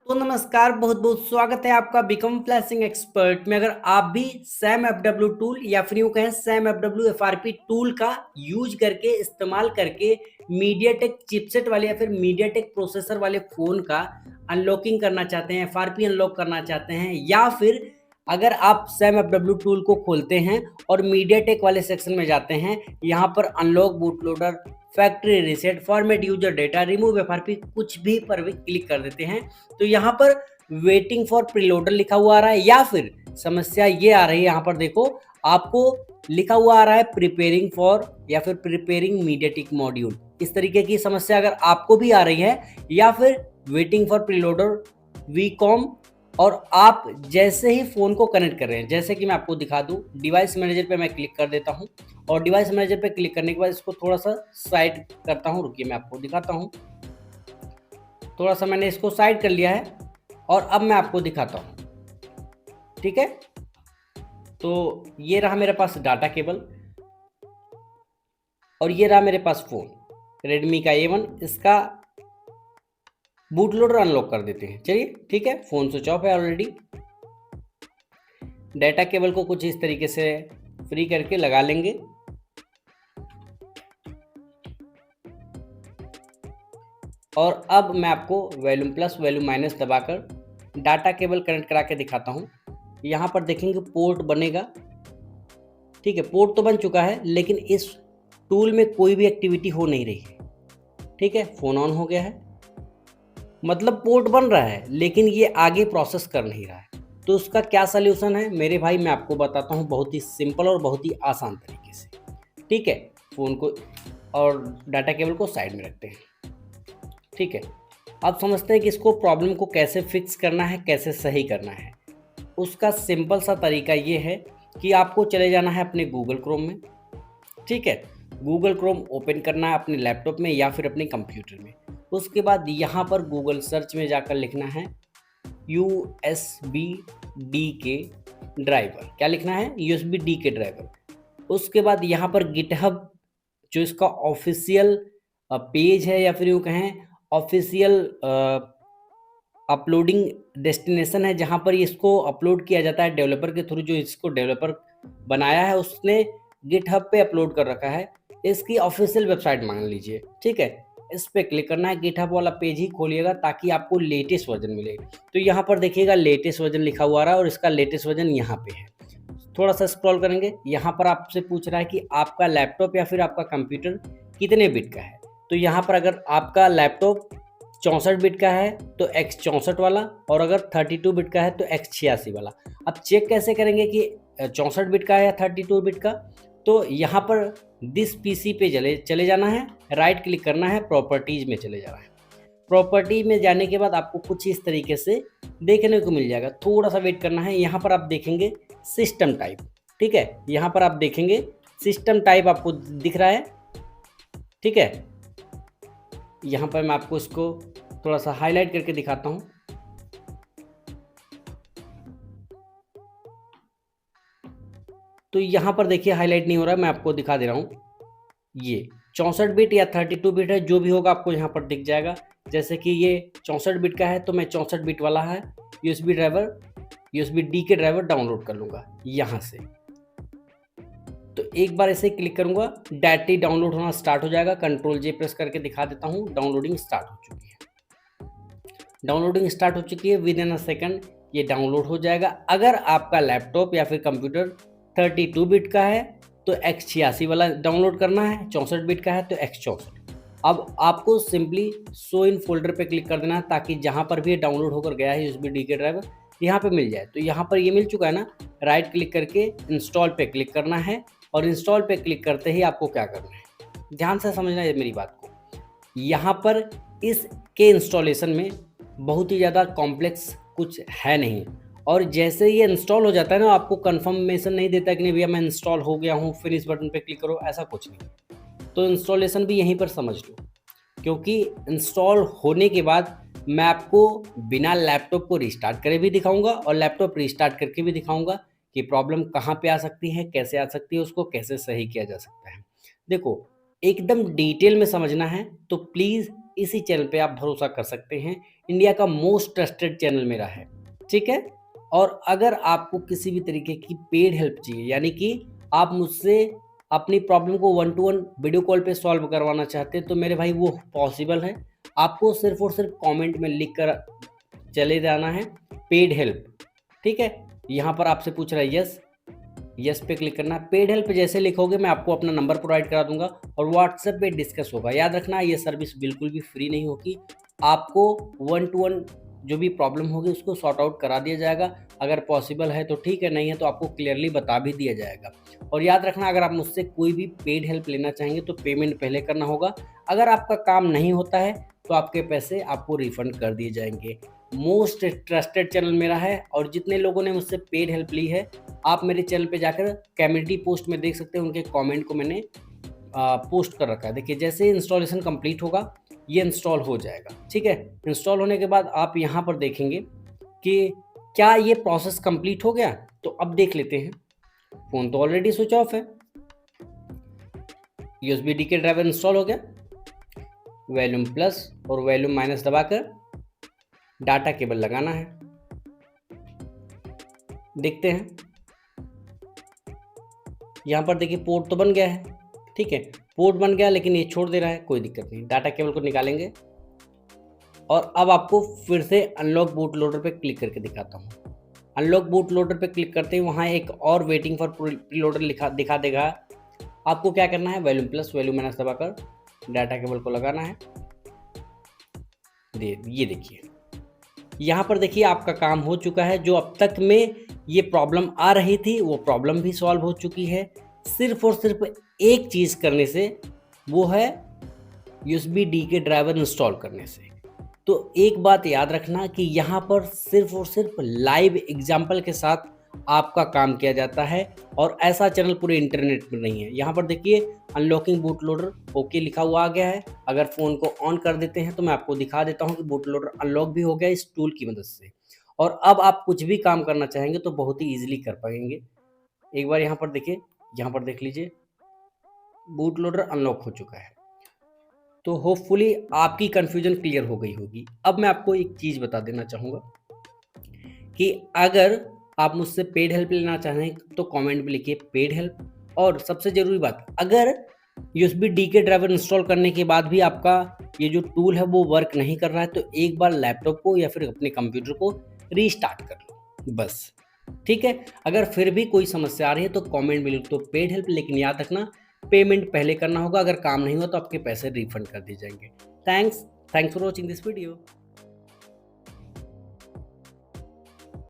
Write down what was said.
तो नमस्कार, बहुत बहुत स्वागत है आपका बिकम फ्लैशिंग एक्सपर्ट में। अगर आप भी सैम एफ डब्ल्यू टूल या फिर यूं कहें Sam F W F R P tool का यूज करके इस्तेमाल करके मीडियाटेक चिपसेट वाले या फिर मीडियाटेक प्रोसेसर वाले फ़ोन का अनलॉकिंग करना चाहते हैं, एफ आर पी अनलॉक करना चाहते हैं, या फिर अगर आप सैम एफ डब्ल्यू टूल को खोलते हैं और मीडियाटेक वाले सेक्शन में जाते हैं, यहाँ पर unlock boot loader, factory reset, format user data, remove F R P कुछ भी पर भी क्लिक कर देते हैं तो यहाँ पर वेटिंग फॉर प्रीलोडर लिखा हुआ आ रहा है, या फिर समस्या ये आ रही है, यहाँ पर देखो आपको लिखा हुआ आ रहा है प्रिपेयरिंग फॉर या फिर प्रिपेयरिंग मीडियाटेक मॉड्यूल। इस तरीके की समस्या अगर आपको भी आ रही है, या फिर वेटिंग फॉर प्रीलोडर वीकॉम, और आप जैसे ही फ़ोन को कनेक्ट कर रहे हैं, जैसे कि मैं आपको दिखा दूं, डिवाइस मैनेजर पे मैं क्लिक कर देता हूं और डिवाइस मैनेजर पे क्लिक करने के बाद इसको थोड़ा सा साइड करता हूं। रुकिए मैं आपको दिखाता हूं। थोड़ा सा मैंने इसको साइड कर लिया है और अब मैं आपको दिखाता हूं। ठीक है, तो ये रहा मेरे पास डाटा केबल और ये रहा मेरे पास फ़ोन रेडमी का A1। इसका बूट लोडर अनलॉक कर देते हैं। चलिए ठीक है, फ़ोन स्विच ऑफ है ऑलरेडी। डाटा केबल को कुछ इस तरीके से फ्री करके लगा लेंगे और अब मैं आपको वॉल्यूम प्लस वॉल्यूम माइनस दबाकर डाटा केबल कनेक्ट करा के दिखाता हूँ। यहाँ पर देखेंगे पोर्ट बनेगा। ठीक है, पोर्ट तो बन चुका है लेकिन इस टूल में कोई भी एक्टिविटी हो नहीं रही है। ठीक है, फ़ोन ऑन हो गया है, मतलब पोर्ट बन रहा है लेकिन ये आगे प्रोसेस कर नहीं रहा है। तो उसका क्या सल्यूशन है मेरे भाई, मैं आपको बताता हूँ बहुत ही सिंपल और बहुत ही आसान तरीके से। ठीक है, फ़ोन को और डाटा केबल को साइड में रखते हैं। ठीक है, अब समझते हैं कि इसको प्रॉब्लम को कैसे फिक्स करना है, कैसे सही करना है। उसका सिंपल सा तरीका ये है कि आपको चले जाना है अपने गूगल क्रोम में। ठीक है, गूगल क्रोम ओपन करना है अपने लैपटॉप में या फिर अपने कंप्यूटर में। उसके बाद यहाँ पर गूगल सर्च में जाकर लिखना है USB के ड्राइवर। क्या लिखना है? USB के ड्राइवर। उसके बाद यहाँ पर गिटहब जो इसका ऑफिशियल पेज है या फिर यूँ कहें ऑफिशियल अपलोडिंग डेस्टिनेशन है, जहाँ पर इसको अपलोड किया जाता है डेवलपर के थ्रू। जो इसको डेवलपर बनाया है उसने गिटहब पे अपलोड कर रखा है। इसकी ऑफिशियल वेबसाइट मान लीजिए। ठीक है, इस पे क्लिक करना है, गिटहब वाला पेज ही खोलिएगा ताकि आपको लेटेस्ट वर्जन मिले। तो यहाँ पर देखिएगा लेटेस्ट वर्जन लिखा हुआ रहा है और इसका लेटेस्ट वर्जन यहाँ पे है। थोड़ा सा स्क्रॉल करेंगे, यहाँ पर आपसे पूछ रहा है कि आपका लैपटॉप या फिर आपका कंप्यूटर कितने बिट का है। तो यहाँ पर अगर आपका लैपटॉप 64 बिट का है तो X64 वाला, और अगर 32 बिट का है तो X86 वाला। अब चेक कैसे करेंगे कि 64 बिट का है या 32 बिट का? तो यहाँ पर दिस पीसी पे चले जाना है, राइट क्लिक करना है, प्रॉपर्टीज़ में चले जाना है। प्रॉपर्टी में जाने के बाद आपको कुछ इस तरीके से देखने को मिल जाएगा। थोड़ा सा वेट करना है। यहाँ पर आप देखेंगे सिस्टम टाइप। ठीक है, यहाँ पर आप देखेंगे सिस्टम टाइप आपको दिख रहा है। ठीक है, यहाँ पर मैं आपको इसको थोड़ा सा हाईलाइट करके दिखाता हूँ। तो यहाँ पर देखिए हाईलाइट नहीं हो रहा है, मैं आपको दिखा दे रहा हूँ। ये 64 बिट या 32 बिट है, जो भी होगा आपको यहाँ पर दिख जाएगा। जैसे कि ये 64 बिट का है तो मैं 64 बिट वाला है USB के ड्राइवर डाउनलोड कर लूँगा यहाँ से। तो एक बार ऐसे क्लिक करूँगा, डायरेक्टली डाउनलोड होना स्टार्ट हो जाएगा। Ctrl+J प्रेस करके दिखा देता हूँ। डाउनलोडिंग स्टार्ट हो चुकी है। डाउनलोडिंग स्टार्ट हो चुकी है। विद इन अ सेकंड ये डाउनलोड हो जाएगा। अगर आपका लैपटॉप या फिर कंप्यूटर 32 बिट का है तो X86 वाला डाउनलोड करना है, 64 बिट का है तो X64। अब आपको सिंपली शो इन फोल्डर पे क्लिक कर देना है ताकि जहाँ पर भी डाउनलोड होकर गया है USB के ड्राइवर यहाँ पे मिल जाए। तो यहाँ पर ये मिल चुका है ना, राइट क्लिक करके इंस्टॉल पे क्लिक करना है और इंस्टॉल पे क्लिक करते ही आपको क्या करना है, ध्यान से समझना है मेरी बात को। यहाँ पर इसके इंस्टॉलेशन में बहुत ही ज़्यादा कॉम्प्लेक्स कुछ है नहीं, और जैसे ये इंस्टॉल हो जाता है ना, आपको कंफर्मेशन नहीं देता कि नहीं भैया मैं इंस्टॉल हो गया हूँ, फिनिश बटन पे क्लिक करो, ऐसा कुछ नहीं। तो इंस्टॉलेशन भी यहीं पर समझ लो, क्योंकि इंस्टॉल होने के बाद मैं आपको बिना लैपटॉप को रिस्टार्ट करे भी दिखाऊंगा और लैपटॉप रिस्टार्ट करके भी दिखाऊंगा कि प्रॉब्लम कहाँ पे आ सकती है, कैसे आ सकती है, उसको कैसे सही किया जा सकता है। देखो एकदम डिटेल में समझना है तो प्लीज़ इसी चैनल पे आप भरोसा कर सकते हैं। इंडिया का मोस्ट ट्रस्टेड चैनल मेरा है, ठीक है। और अगर आपको किसी भी तरीके की पेड हेल्प चाहिए, यानी कि आप मुझसे अपनी प्रॉब्लम को 1 टू 1 वीडियो कॉल पे सॉल्व करवाना चाहते हैं, तो मेरे भाई वो पॉसिबल है। आपको सिर्फ और सिर्फ कमेंट में लिख कर चले जाना है पेड हेल्प, ठीक है। यहाँ पर आपसे पूछ रहा है यस, यस पे क्लिक करना। पेड हेल्प जैसे लिखोगे मैं आपको अपना नंबर प्रोवाइड करा दूंगा और व्हाट्सएप पे डिस्कस होगा। याद रखना ये सर्विस बिल्कुल भी फ्री नहीं होगी, आपको 1 टू 1 जो भी प्रॉब्लम होगी उसको सॉर्ट आउट करा दिया जाएगा। अगर पॉसिबल है तो ठीक है, नहीं है तो आपको क्लियरली बता भी दिया जाएगा। और याद रखना अगर आप मुझसे कोई भी पेड हेल्प लेना चाहेंगे तो पेमेंट पहले करना होगा। अगर आपका काम नहीं होता है तो आपके पैसे आपको रिफंड कर दिए जाएंगे। मोस्ट ट्रस्टेड चैनल मेरा है और जितने लोगों ने मुझसे पेड हेल्प ली है आप मेरे चैनल पे जाकर कम्युनिटी पोस्ट में देख सकते हैं, उनके कमेंट को मैंने पोस्ट कर रखा है। देखिए जैसे ही इंस्टॉलेशन कंप्लीट होगा ये इंस्टॉल हो जाएगा, ठीक है। इंस्टॉल होने के बाद आप यहाँ पर देखेंगे कि क्या ये प्रोसेस कंप्लीट हो गया। तो अब देख लेते हैं, फ़ोन तो ऑलरेडी स्विच ऑफ है, USB DK ड्राइवर इंस्टॉल हो गया। वॉल्यूम प्लस और वॉल्यूम माइनस दबाकर डाटा केबल लगाना है, देखते हैं। यहाँ पर देखिए पोर्ट तो बन गया है, ठीक है, पोर्ट बन गया लेकिन ये छोड़ दे रहा है, कोई दिक्कत नहीं। डाटा केबल को निकालेंगे और अब आपको फिर से अनलॉक बूट लोडर पे क्लिक करके दिखाता हूँ। अनलॉक बूट लोडर पे क्लिक करते ही वहाँ एक और वेटिंग फॉर प्री लोडर दिखा देगा। आपको क्या करना है, वॉल्यूम प्लस वॉल्यूम माइनस दबाकर डाटा केबल को लगाना है। ये देखिए यहाँ पर देखिए आपका काम हो चुका है। जो अब तक में ये प्रॉब्लम आ रही थी वो प्रॉब्लम भी सॉल्व हो चुकी है, सिर्फ और सिर्फ एक चीज़ करने से, वो है USB DK ड्राइवर इंस्टॉल करने से। तो एक बात याद रखना कि यहाँ पर सिर्फ और सिर्फ लाइव एग्जाम्पल के साथ आपका काम किया जाता है और ऐसा चैनल पूरे इंटरनेट पर नहीं है। यहाँ पर देखिए अनलॉकिंग बूट लोडर ओके लिखा हुआ आ गया है। अगर फ़ोन को ऑन कर देते हैं तो मैं आपको दिखा देता हूँ कि बूट लोडर अनलॉक भी हो गया इस टूल की मदद से। और अब आप कुछ भी काम करना चाहेंगे तो बहुत ही ईजिली कर पाएंगे। एक बार यहाँ पर देखिए, यहाँ पर देख लीजिए बूट लोडर अनलॉक हो चुका है। तो होपफुली आपकी कन्फ्यूजन क्लियर हो गई होगी। अब मैं आपको एक चीज़ बता देना चाहूँगा कि अगर आप मुझसे पेड हेल्प लेना चाहें तो कमेंट में लिखिए पेड हेल्प। और सबसे ज़रूरी बात, अगर USB DK ड्राइवर इंस्टॉल करने के बाद भी आपका ये जो टूल है वो वर्क नहीं कर रहा है तो एक बार लैपटॉप को या फिर अपने कंप्यूटर को रीस्टार्ट कर लो बस, ठीक है। अगर फिर भी कोई समस्या आ रही है तो कमेंट में लिख दो पेड हेल्प, लेकिन याद रखना पेमेंट पहले करना होगा। अगर काम नहीं हुआ तो आपके पैसे रिफंड कर दिए जाएंगे। Thanks for watching this video.